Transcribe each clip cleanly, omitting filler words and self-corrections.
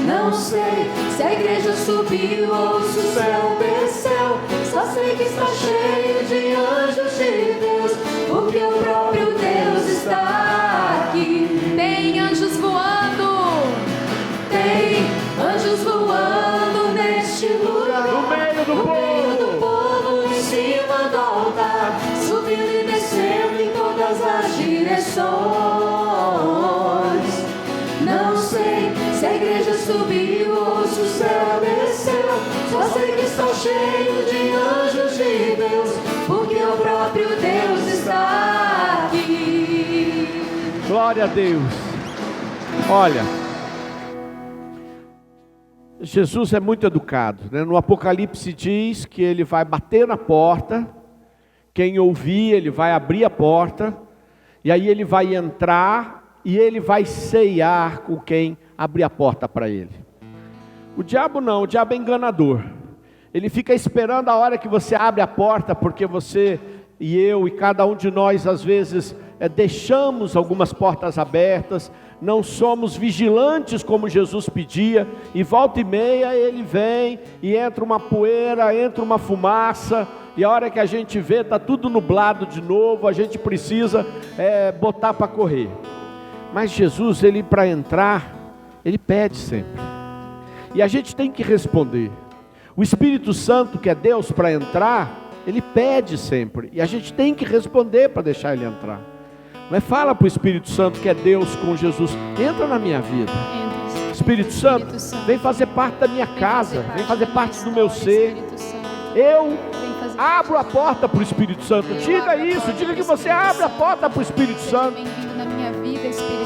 Não sei se a igreja subiu ou se o céu desceu. Só sei que está cheio de anjos de Deus, porque o próprio Deus está aqui. Tem anjos voando. Tem anjos voando neste lugar. No meio do povo, em cima do altar, subindo e descendo em todas as direções. Não sei se a igreja subiu ou se o céu desceu. Só sei que está cheio de anjos de Deus, porque o próprio Deus está aqui. Glória a Deus. Olha, Jesus é muito educado, né? No Apocalipse diz que ele vai bater na porta, quem ouvir ele vai abrir a porta, e aí ele vai entrar e ele vai ceiar com quem abrir a porta para ele. O diabo não, o diabo é enganador. Ele fica esperando a hora que você abre a porta, porque você e eu e cada um de nós às vezes deixamos algumas portas abertas, não somos vigilantes como Jesus pedia, e volta e meia ele vem e entra uma poeira, entra uma fumaça, e a hora que a gente vê está tudo nublado de novo, a gente precisa botar para correr. Mas Jesus, ele para entrar, ele pede sempre, e a gente tem que responder. O Espírito Santo, que é Deus, para entrar, ele pede sempre, e a gente tem que responder para deixar ele entrar. Mas fala para o Espírito Santo, que é Deus com Jesus: entra na minha vida. Espírito Santo, vem fazer parte da minha casa, vem fazer parte do meu ser. Eu abro a porta para o Espírito Santo. Diga isso, diga que você abre a porta para o Espírito Santo.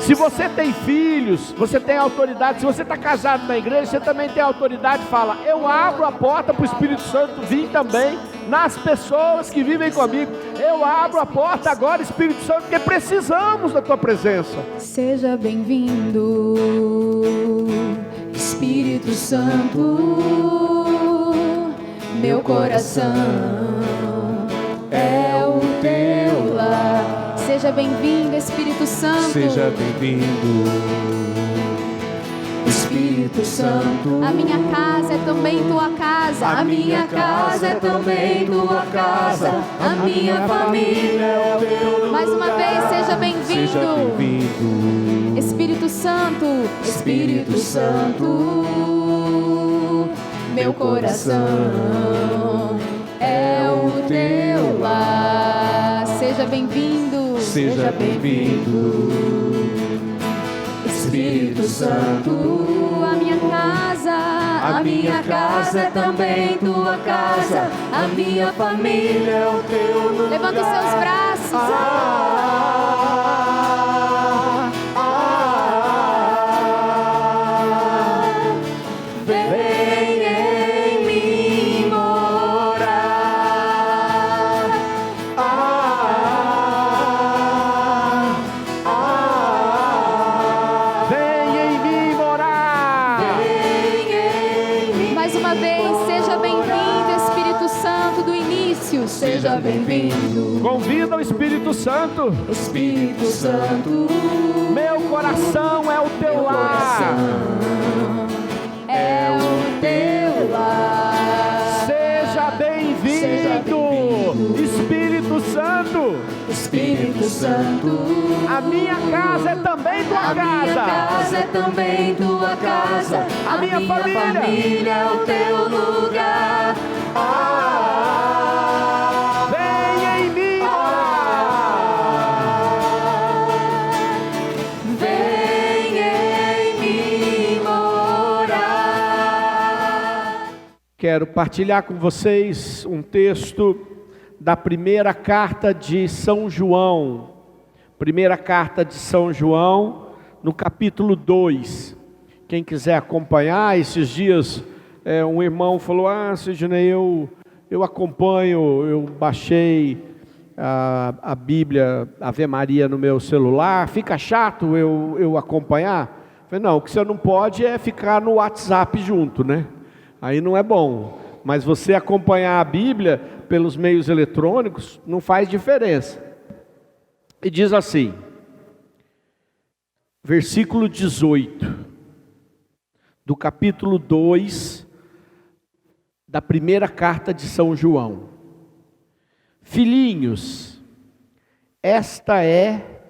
Se você tem filhos, você tem autoridade. Se você está casado na igreja, você também tem autoridade. Fala: eu abro a porta para o Espírito Santo vir também nas pessoas que vivem comigo. Eu abro a porta agora, Espírito Santo, porque precisamos da tua presença. Seja bem-vindo, Espírito Santo. Meu coração é o teu lar. Seja bem-vindo, Espírito Santo. Seja bem-vindo, Espírito Santo. A minha casa é também tua casa. A minha casa é também tua casa. A minha família é o teu. Mais uma vez, seja bem-vindo. seja bem-vindo, Espírito Santo. Espírito Santo. Meu coração é o teu lar. Seja bem-vindo. seja bem-vindo, Espírito Santo. A minha casa. A minha casa é também tua casa. A minha família é o teu lugar. Levanta os seus braços. Vem em mim morar. Vem em mim morar. Vem em mim. Mais uma vez, seja bem-vindo, Espírito Santo do início. Seja bem-vindo, Convida o Espírito Santo. Espírito Santo. Meu coração é o teu lar. É o teu lar. Seja bem-vindo, Espírito Santo. Espírito Santo. A minha casa é também tua A minha casa. casa é também tua casa. A minha família é o teu lugar. Vem em mim morar. Vem em mim morar. Quero partilhar com vocês um texto da primeira carta de São João. Primeira carta de São João, no capítulo 2. Quem quiser acompanhar, esses dias um irmão falou: Sidney, eu acompanho, eu baixei a Bíblia Ave Maria no meu celular, fica chato eu acompanhar? Eu falei: não, o que você não pode é ficar no WhatsApp junto, né? Aí não é bom. Mas você acompanhar a Bíblia pelos meios eletrônicos não faz diferença. E diz assim: versículo 18, do capítulo 2, da primeira carta de São João. Filhinhos, esta é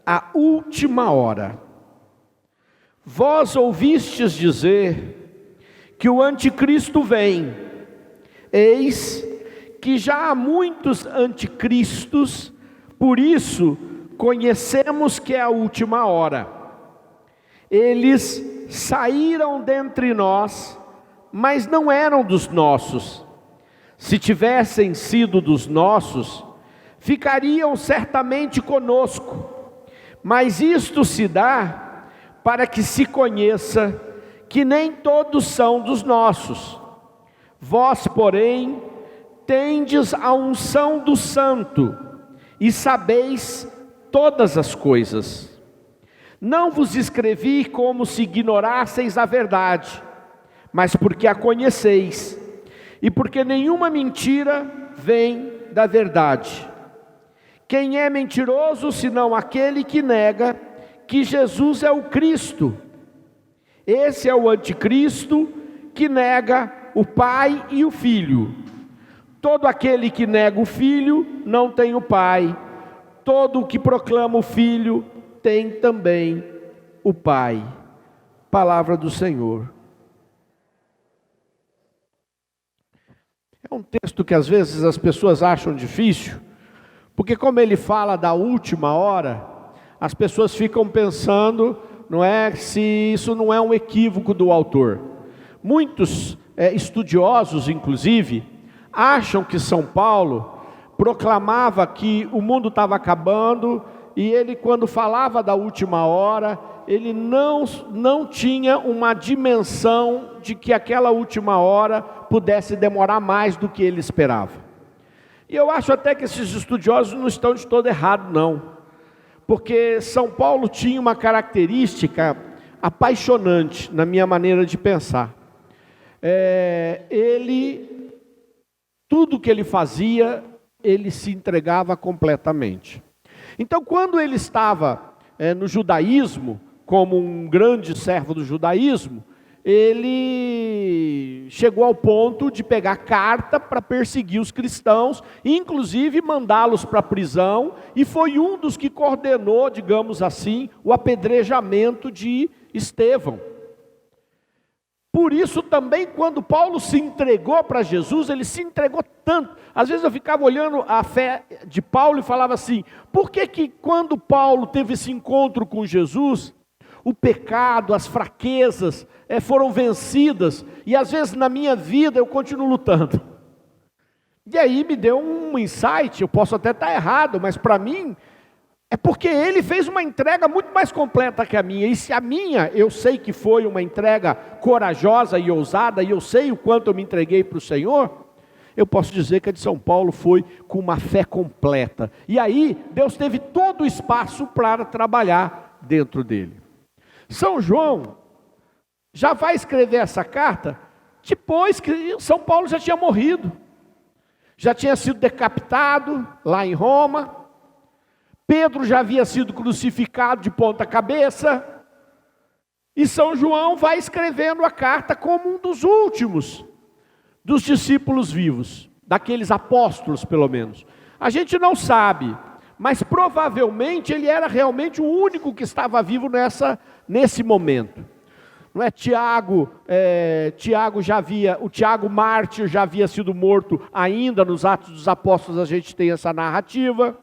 a última hora. Vós ouvistes dizer que o anticristo vem. Eis que já há muitos anticristos, por isso conhecemos que é a última hora. Eles saíram dentre nós, mas não eram dos nossos. Se tivessem sido dos nossos, ficariam certamente conosco. Mas isto se dá para que se conheça que nem todos são dos nossos. Vós, porém, tendes a unção do Santo e sabeis todas as coisas. Não vos escrevi como se ignorasseis a verdade, mas porque a conheceis, e porque nenhuma mentira vem da verdade. Quem é mentiroso, senão aquele que nega que Jesus é o Cristo? Esse é o anticristo que nega o Pai e o Filho. Todo aquele que nega o Filho não tem o Pai. Todo o que proclama o Filho tem também o Pai. Palavra do Senhor. É um texto que às vezes as pessoas acham difícil, porque como ele fala da última hora, as pessoas ficam pensando, não é, se isso não é um equívoco do autor. Muitos estudiosos, inclusive, acham que São Paulo proclamava que o mundo estava acabando, e ele, quando falava da última hora, ele não tinha uma dimensão de que aquela última hora pudesse demorar mais do que ele esperava. E eu acho até que esses estudiosos não estão de todo errado, não. Porque São Paulo tinha uma característica apaixonante na minha maneira de pensar. Tudo que ele fazia, ele se entregava completamente. Então, quando ele estava no judaísmo, como um grande servo do judaísmo, ele chegou ao ponto de pegar carta para perseguir os cristãos, inclusive mandá-los para a prisão, e foi um dos que coordenou, digamos assim, o apedrejamento de Estevão. Por isso também, quando Paulo se entregou para Jesus, ele se entregou tanto. Às vezes eu ficava olhando a fé de Paulo e falava assim, por que quando Paulo teve esse encontro com Jesus, o pecado, as fraquezas foram vencidas, e às vezes na minha vida eu continuo lutando. E aí me deu um insight, eu posso até estar errado, mas para mim, é porque ele fez uma entrega muito mais completa que a minha. E se a minha, eu sei que foi uma entrega corajosa e ousada, e eu sei o quanto eu me entreguei para o Senhor, eu posso dizer que a de São Paulo foi com uma fé completa. E aí, Deus teve todo o espaço para trabalhar dentro dele. São João já vai escrever essa carta depois que São Paulo já tinha morrido. Já tinha sido decapitado lá em Roma. Pedro já havia sido crucificado de ponta cabeça, e São João vai escrevendo a carta como um dos últimos dos discípulos vivos, daqueles apóstolos pelo menos. A gente não sabe, mas provavelmente ele era realmente o único que estava vivo nesse momento. Não é? Tiago o Tiago mártir já havia sido morto ainda nos Atos dos Apóstolos, a gente tem essa narrativa.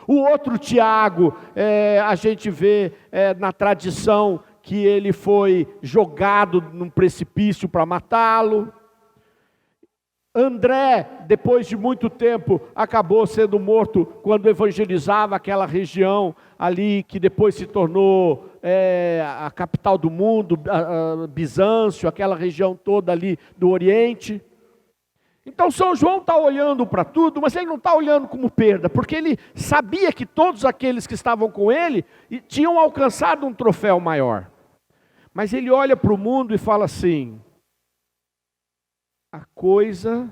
O outro Tiago, a gente vê na tradição que ele foi jogado num precipício para matá-lo. André, depois de muito tempo, acabou sendo morto quando evangelizava aquela região ali, que depois se tornou a capital do mundo, Bizâncio, aquela região toda ali do Oriente. Então São João está olhando para tudo, mas ele não está olhando como perda, porque ele sabia que todos aqueles que estavam com ele tinham alcançado um troféu maior. Mas ele olha para o mundo e fala assim, a coisa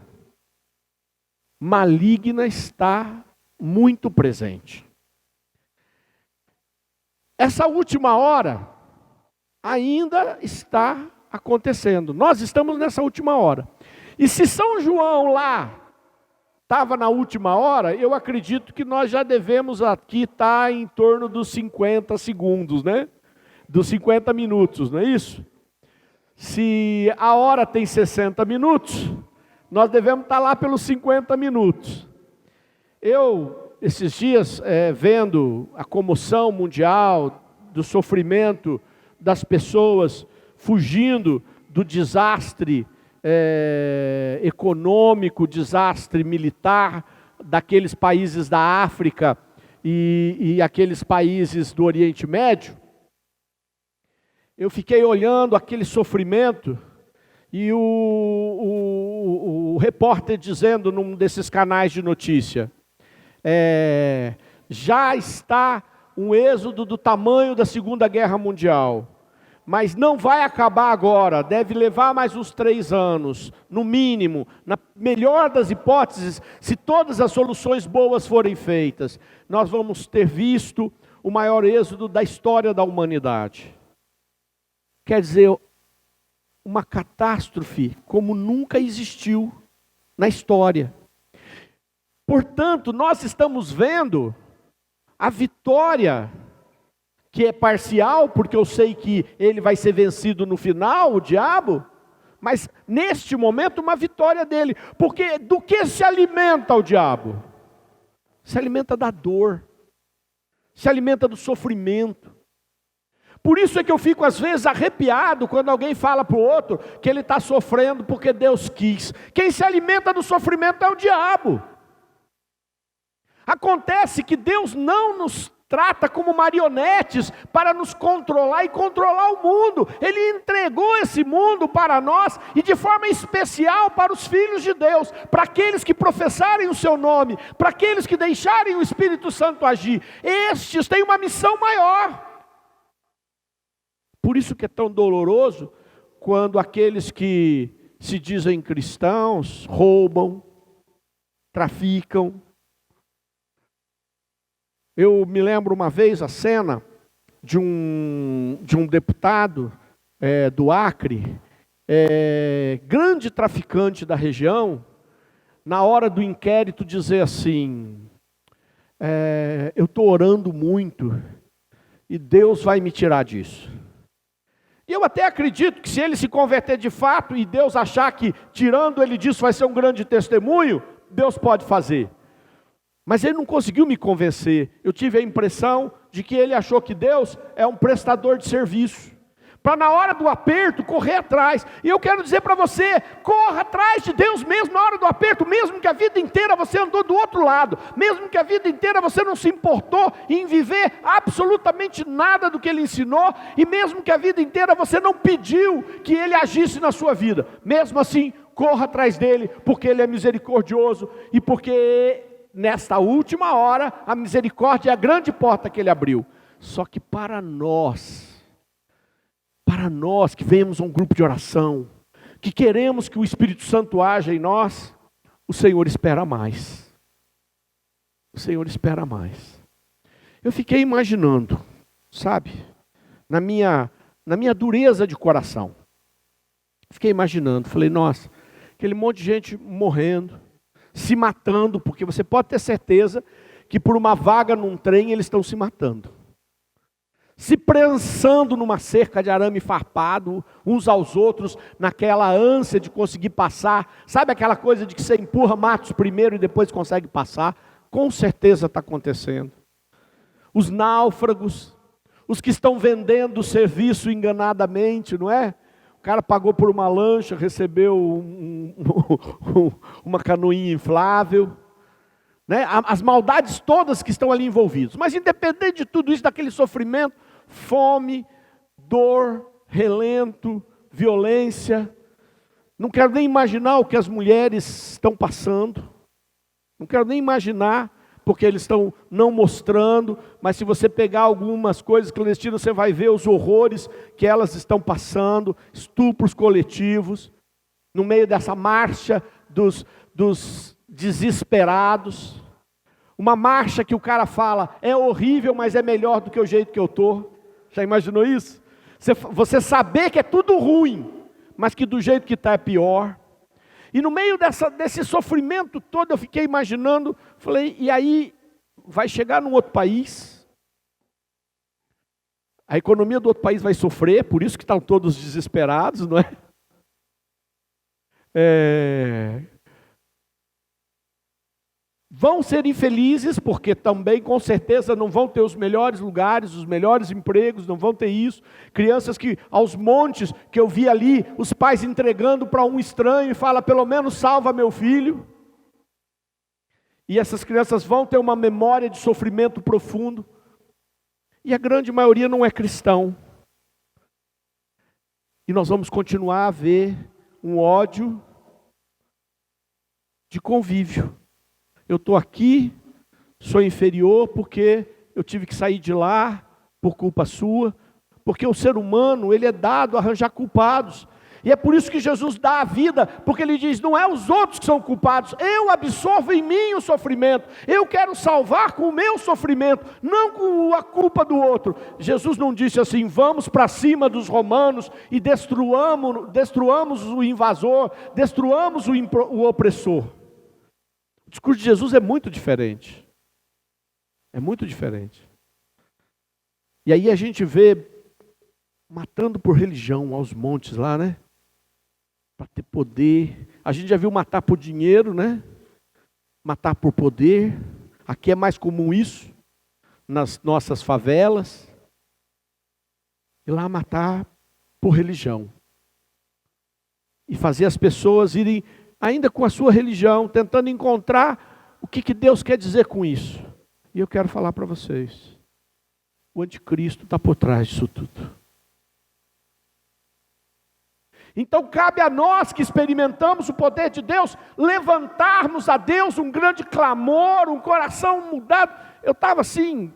maligna está muito presente. essa última hora ainda está acontecendo. Nós estamos nessa última hora. E se São João lá estava na última hora, eu acredito que nós já devemos aqui estar em torno dos 50 segundos, né? Dos 50 minutos, não é isso? Se a hora tem 60 minutos, nós devemos estar lá pelos 50 minutos. Eu, esses dias, vendo a comoção mundial, do sofrimento das pessoas fugindo do desastre econômico, desastre militar daqueles países da África e aqueles países do Oriente Médio, eu fiquei olhando aquele sofrimento e o repórter dizendo num desses canais de notícia, já está um êxodo do tamanho da Segunda Guerra Mundial, mas não vai acabar agora, deve levar mais uns 3 anos, no mínimo, na melhor das hipóteses, se todas as soluções boas forem feitas, nós vamos ter visto o maior êxodo da história da humanidade. Quer dizer, uma catástrofe como nunca existiu na história. Portanto, nós estamos vendo a vitória, que é parcial, porque eu sei que ele vai ser vencido no final, o diabo, mas neste momento uma vitória dele. Porque do que se alimenta o diabo? Se alimenta da dor, se alimenta do sofrimento. Por isso é que eu fico às vezes arrepiado quando alguém fala para o outro que ele está sofrendo porque Deus quis. Quem se alimenta do sofrimento é o diabo. Acontece que Deus não nos trata como marionetes para nos controlar e controlar o mundo. Ele entregou esse mundo para nós e de forma especial para os filhos de Deus, para aqueles que professarem o seu nome, para aqueles que deixarem o Espírito Santo agir. Estes têm uma missão maior. Por isso que é tão doloroso quando aqueles que se dizem cristãos roubam, traficam. Eu me lembro uma vez a cena de um deputado do Acre, grande traficante da região, na hora do inquérito dizer assim, eu estou orando muito e Deus vai me tirar disso. E eu até acredito que se ele se converter de fato e Deus achar que tirando ele disso vai ser um grande testemunho, Deus pode fazer. Mas ele não conseguiu me convencer. Eu tive a impressão de que ele achou que Deus é um prestador de serviço, para na hora do aperto correr atrás. E eu quero dizer para você, corra atrás de Deus mesmo na hora do aperto, mesmo que a vida inteira você andou do outro lado, mesmo que a vida inteira você não se importou em viver absolutamente nada do que Ele ensinou, e mesmo que a vida inteira você não pediu que Ele agisse na sua vida, mesmo assim, corra atrás dEle, porque Ele é misericordioso, e porque nesta última hora, a misericórdia é a grande porta que Ele abriu. Só que para nós que venhamos a um grupo de oração, que queremos que o Espírito Santo haja em nós, o Senhor espera mais. O Senhor espera mais. Eu fiquei imaginando, sabe, na minha dureza de coração, fiquei imaginando, falei, nossa, aquele monte de gente morrendo, se matando, porque você pode ter certeza que por uma vaga num trem eles estão se matando. Se prensando numa cerca de arame farpado, uns aos outros, naquela ânsia de conseguir passar. Sabe aquela coisa de que você empurra matos primeiro e depois consegue passar? Com certeza está acontecendo. Os náufragos, os que estão vendendo o serviço enganadamente, não é? O cara pagou por uma lancha, recebeu uma canoinha inflável. Né? As maldades todas que estão ali envolvidas. Mas independente de tudo isso, daquele sofrimento, fome, dor, relento, violência. Não quero nem imaginar o que as mulheres estão passando. Não quero nem imaginar, porque eles estão não mostrando, mas se você pegar algumas coisas clandestinas, você vai ver os horrores que elas estão passando, estupros coletivos, no meio dessa marcha dos desesperados. Uma marcha que o cara fala, é horrível, mas é melhor do que o jeito que eu estou. Já imaginou isso? Você saber que é tudo ruim, mas que do jeito que está é pior. E no meio desse sofrimento todo, eu fiquei imaginando, falei, e aí vai chegar num outro país, a economia do outro país vai sofrer, por isso que estão todos desesperados, não é? Vão ser infelizes, porque também com certeza não vão ter os melhores lugares, os melhores empregos, não vão ter isso. Crianças que aos montes, que eu vi ali, os pais entregando para um estranho e fala, pelo menos salva meu filho. E essas crianças vão ter uma memória de sofrimento profundo. E a grande maioria não é cristão. E nós vamos continuar a ver um ódio de convívio. Eu estou aqui, sou inferior porque eu tive que sair de lá por culpa sua, porque o ser humano, ele é dado a arranjar culpados, e é por isso que Jesus dá a vida, porque ele diz, não é os outros que são culpados, eu absorvo em mim o sofrimento, eu quero salvar com o meu sofrimento, não com a culpa do outro. Jesus não disse assim, vamos para cima dos romanos e destruamos o invasor, destruamos o opressor. O discurso de Jesus é muito diferente. É muito diferente. E aí a gente vê matando por religião aos montes lá, né? Para ter poder. A gente já viu matar por dinheiro, né? Matar por poder. Aqui é mais comum isso, nas nossas favelas. E lá matar por religião. E fazer as pessoas irem ainda com a sua religião, tentando encontrar o que Deus quer dizer com isso. E eu quero falar para vocês, o anticristo está por trás disso tudo. Então cabe a nós que experimentamos o poder de Deus, levantarmos a Deus um grande clamor, um coração mudado. Eu estava assim,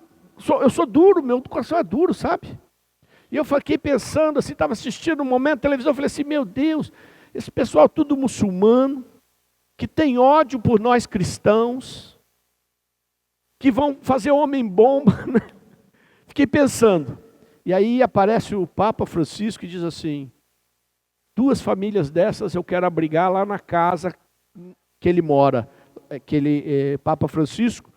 eu sou duro, meu coração é duro, sabe? E eu fiquei pensando assim, estava assistindo um momento de televisão, eu falei assim, meu Deus, esse pessoal tudo muçulmano, que tem ódio por nós cristãos, que vão fazer homem-bomba. Né? Fiquei pensando. E aí aparece o Papa Francisco e diz assim, 2 famílias dessas eu quero abrigar lá na casa que ele mora. Papa Francisco,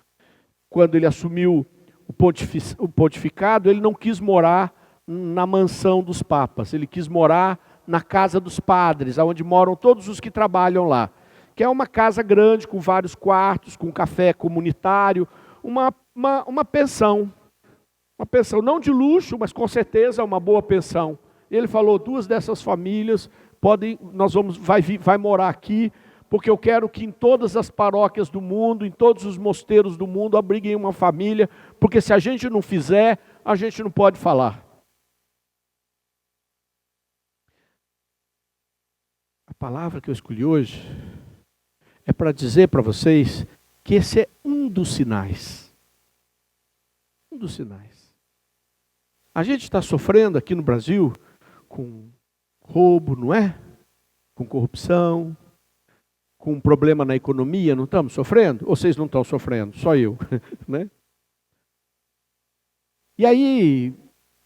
quando ele assumiu o pontificado, ele não quis morar na mansão dos papas, ele quis morar na casa dos padres, onde moram todos os que trabalham lá, que é uma casa grande, com vários quartos, com café comunitário, uma pensão. Uma pensão não de luxo, mas com certeza uma boa pensão. Ele falou, 2 dessas famílias vai morar aqui, porque eu quero que em todas as paróquias do mundo, em todos os mosteiros do mundo, abriguem uma família, porque se a gente não fizer, a gente não pode falar. A palavra que eu escolhi hoje é para dizer para vocês que esse é um dos sinais. Um dos sinais. A gente está sofrendo aqui no Brasil com roubo, não é? Com corrupção, com um problema na economia, não estamos sofrendo? Ou vocês não estão sofrendo? Só eu, né? E aí,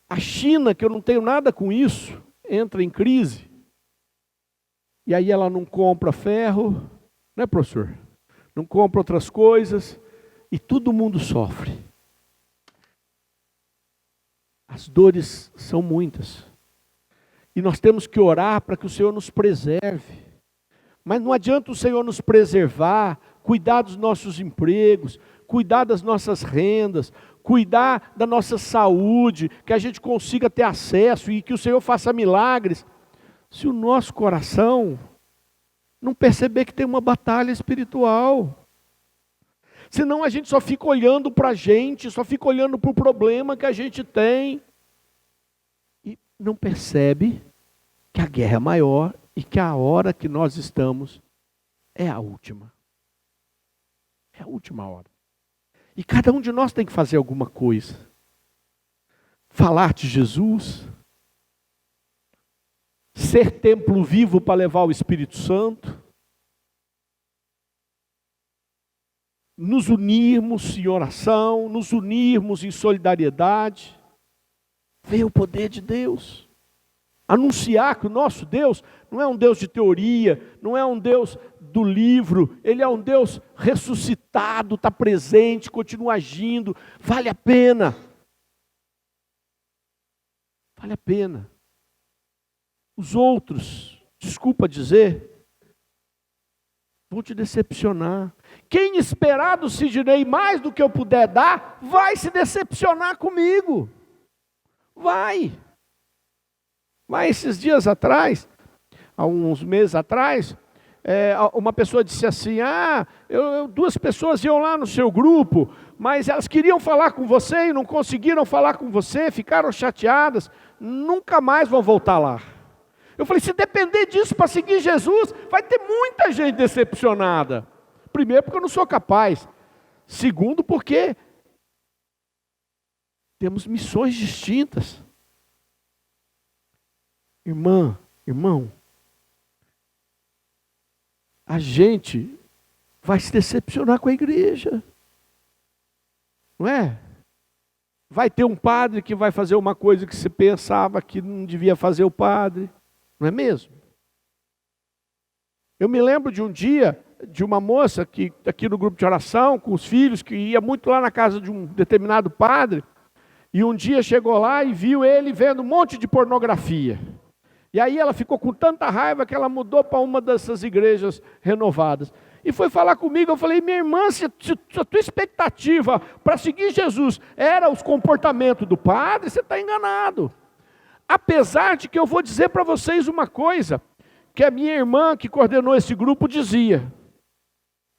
a China, que eu não tenho nada com isso, entra em crise. E aí ela não compra ferro, né, professor? Não compra outras coisas, e todo mundo sofre. As dores são muitas. E nós temos que orar para que o Senhor nos preserve. Mas não adianta o Senhor nos preservar, cuidar dos nossos empregos, cuidar das nossas rendas, cuidar da nossa saúde, que a gente consiga ter acesso e que o Senhor faça milagres, se o nosso coração não perceber que tem uma batalha espiritual. Senão a gente só fica olhando para a gente, só fica olhando para o problema que a gente tem. E não percebe que a guerra é maior e que a hora que nós estamos é a última. É a última hora. E cada um de nós tem que fazer alguma coisa. Falar de Jesus. Ser templo vivo para levar o Espírito Santo. nos unirmos em oração, nos unirmos em solidariedade, ver o poder de Deus. Anunciar que o nosso Deus não é um Deus de teoria, não é um Deus do livro, Ele é um Deus ressuscitado, está presente, continua agindo, vale a pena. Vale a pena. Os outros, desculpa dizer, vão te decepcionar. Quem esperar do Sidney mais do que eu puder dar, vai se decepcionar comigo. Vai. Esses dias atrás, há uns meses atrás, uma pessoa disse assim, duas pessoas iam lá no seu grupo, mas elas queriam falar com você e não conseguiram falar com você, ficaram chateadas, nunca mais vão voltar lá. Eu falei, se depender disso para seguir Jesus, vai ter muita gente decepcionada. Primeiro, porque eu não sou capaz. Segundo, porque temos missões distintas. Irmão, a gente vai se decepcionar com a igreja. Não é? Vai ter um padre que vai fazer uma coisa que você pensava que não devia fazer o padre. Não é mesmo? Eu me lembro de um dia, de uma moça que aqui no grupo de oração, com os filhos, que ia muito lá na casa de um determinado padre, e um dia chegou lá e viu ele vendo um monte de pornografia. E aí ela ficou com tanta raiva que ela mudou para uma dessas igrejas renovadas. E foi falar comigo, eu falei, minha irmã, se a tua expectativa para seguir Jesus era os comportamentos do padre, você está enganado. Apesar de que eu vou dizer para vocês uma coisa, que a minha irmã que coordenou esse grupo dizia.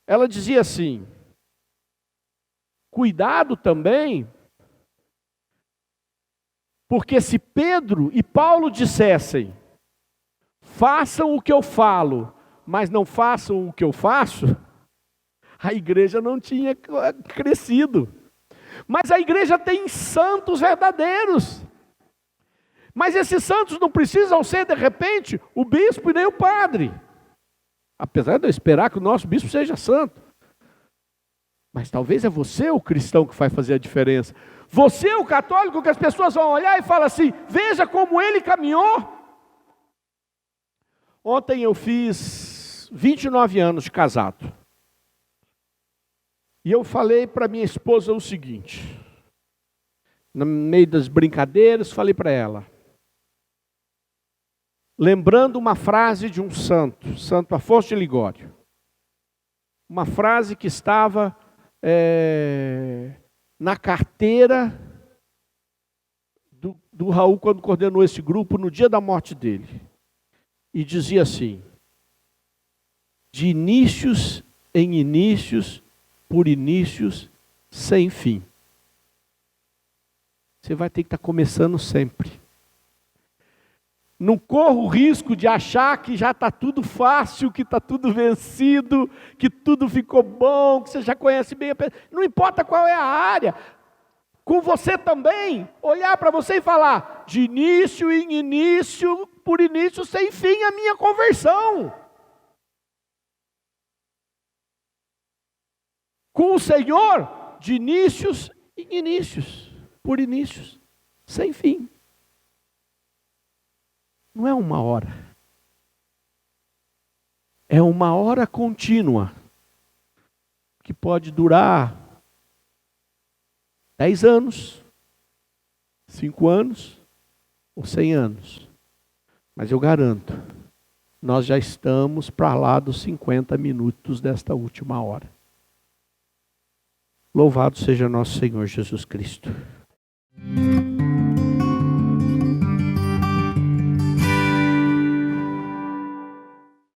Ela dizia assim, cuidado também, porque se Pedro e Paulo dissessem, façam o que eu falo, mas não façam o que eu faço, a igreja não tinha crescido. Mas a igreja tem santos verdadeiros. Mas esses santos não precisam ser, de repente, o bispo e nem o padre. Apesar de eu esperar que o nosso bispo seja santo. Mas talvez é você, o cristão, que vai fazer a diferença. Você, o católico, que as pessoas vão olhar e falar assim, veja como ele caminhou. Ontem eu fiz 29 anos de casado. E eu falei para minha esposa o seguinte, no meio das brincadeiras, falei para ela, lembrando uma frase de um santo, Santo Afonso de Ligório. Uma frase que estava na carteira do Raul, quando coordenou esse grupo, no dia da morte dele. E dizia assim, de inícios em inícios, por inícios, sem fim. Você vai ter que estar começando sempre. Não corra o risco de achar que já está tudo fácil, que está tudo vencido, que tudo ficou bom, que você já conhece bem a pessoa. Não importa qual é a área. Com você também, olhar para você e falar, de início em início, por início, sem fim, a minha conversão. Com o Senhor, de inícios em inícios, por inícios, sem fim. Não é uma hora. É uma hora contínua, que pode durar 10 anos, 5 anos ou 100 anos. Mas eu garanto, nós já estamos para lá dos 50 minutos desta última hora. Louvado seja nosso Senhor Jesus Cristo.